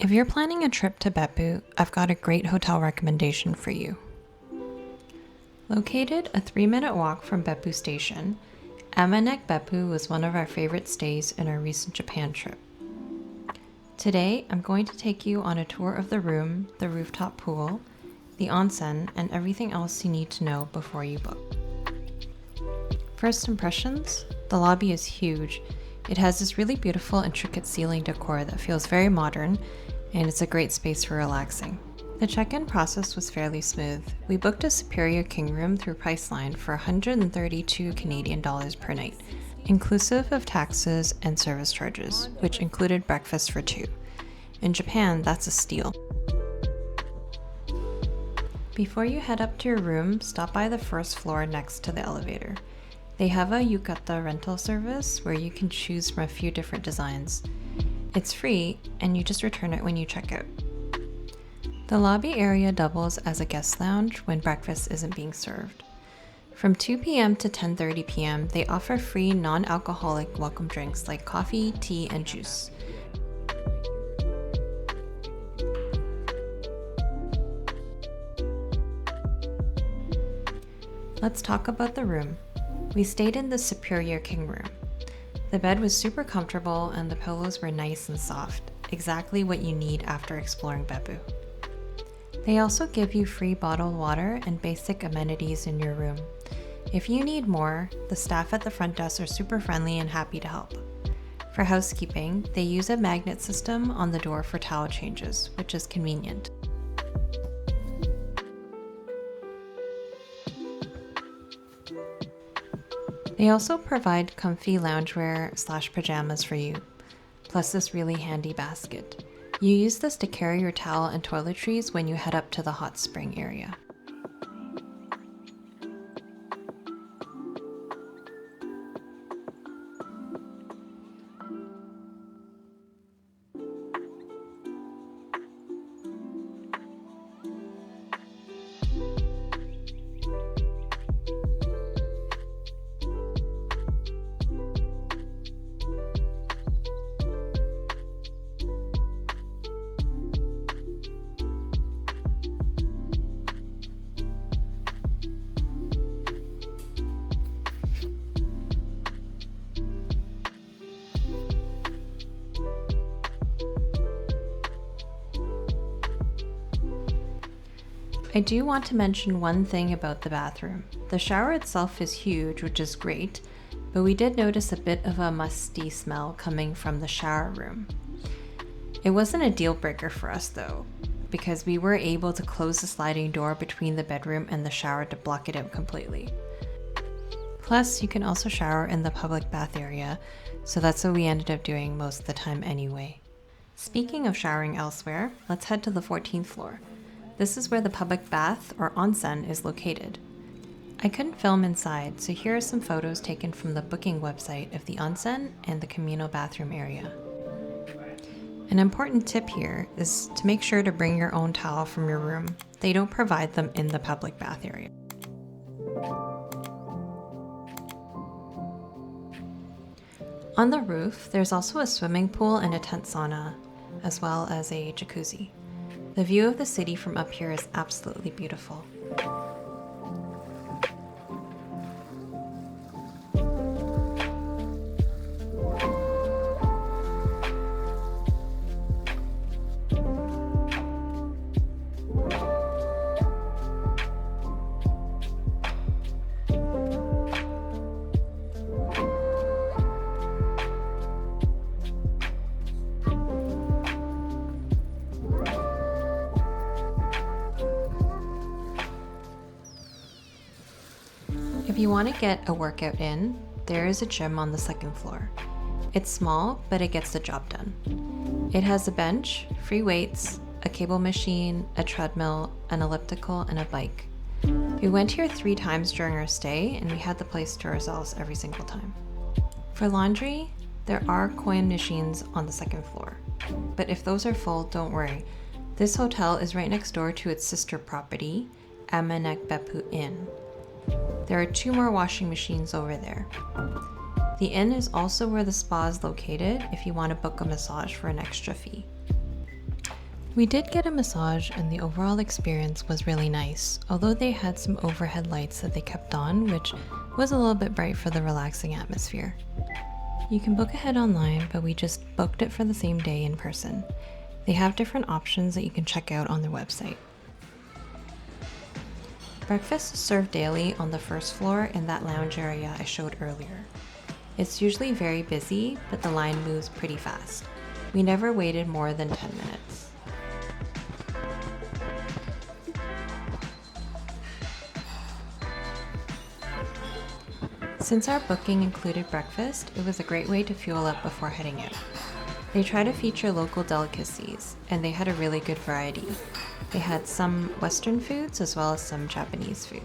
If you're planning a trip to Beppu, I've got a great hotel recommendation for you. Located a 3-minute walk from Beppu Station, Amanek Beppu was one of our favorite stays in our recent Japan trip. Today, I'm going to take you on a tour of the room, the rooftop pool, the onsen, and everything else you need to know before you book. First impressions? The lobby is huge. It has this really beautiful intricate ceiling decor that feels very modern, and it's a great space for relaxing. The check-in process was fairly smooth. We booked a Superior King room through Priceline for 132 Canadian dollars per night, inclusive of taxes and service charges, which included breakfast for 2. In Japan, that's a steal. Before you head up to your room, stop by the first floor next to the elevator. They have a Yukata rental service where you can choose from a few different designs. It's free, and you just return it when you check out. The lobby area doubles as a guest lounge when breakfast isn't being served. From 2 p.m. to 10:30 p.m., they offer free non-alcoholic welcome drinks like coffee, tea, and juice. Let's talk about the room. We stayed in the Superior King room. The bed was super comfortable and the pillows were nice and soft, exactly what you need after exploring Beppu. They also give you free bottled water and basic amenities in your room. If you need more, the staff at the front desk are super friendly and happy to help. For housekeeping, they use a magnet system on the door for towel changes, which is convenient. They also provide comfy loungewear/pajamas for you, plus this really handy basket. You use this to carry your towel and toiletries when you head up to the hot spring area. I do want to mention one thing about the bathroom. The shower itself is huge, which is great, but we did notice a bit of a musty smell coming from the shower room. It wasn't a deal breaker for us though, because we were able to close the sliding door between the bedroom and the shower to block it out completely. Plus, you can also shower in the public bath area, so that's what we ended up doing most of the time anyway. Speaking of showering elsewhere, let's head to the 14th floor. This is where the public bath, or onsen, is located. I couldn't film inside, so here are some photos taken from the booking website of the onsen and the communal bathroom area. An important tip here is to make sure to bring your own towel from your room. They don't provide them in the public bath area. On the roof, there's also a swimming pool and a tent sauna, as well as a jacuzzi. The view of the city from up here is absolutely beautiful. If you want to get a workout in, there is a gym on the 2nd floor. It's small, but it gets the job done. It has a bench, free weights, a cable machine, a treadmill, an elliptical, and a bike. We went here 3 times during our stay, and we had the place to ourselves every single time. For laundry, there are coin machines on the 2nd floor. But if those are full, don't worry. This hotel is right next door to its sister property, Amanek Beppu Inn. There are 2 more washing machines over there. The inn is also where the spa is located if you want to book a massage for an extra fee. We did get a massage and the overall experience was really nice, although they had some overhead lights that they kept on, which was a little bit bright for the relaxing atmosphere. You can book ahead online, but we just booked it for the same day in person. They have different options that you can check out on their website. Breakfast is served daily on the first floor in that lounge area I showed earlier. It's usually very busy, but the line moves pretty fast. We never waited more than 10 minutes. Since our booking included breakfast, it was a great way to fuel up before heading out. They try to feature local delicacies, and they had a really good variety. They had some Western foods as well as some Japanese food.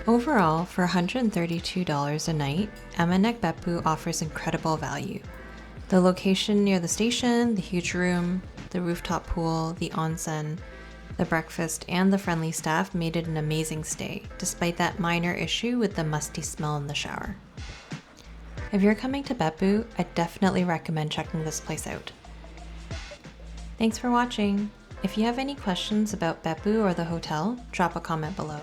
Overall, for $132 a night, Amanek Beppu offers incredible value. The location near the station, the huge room, the rooftop pool, the onsen, the breakfast, and the friendly staff made it an amazing stay, despite that minor issue with the musty smell in the shower. If you're coming to Beppu, I definitely recommend checking this place out. Thanks for watching! If you have any questions about Beppu or the hotel, drop a comment below.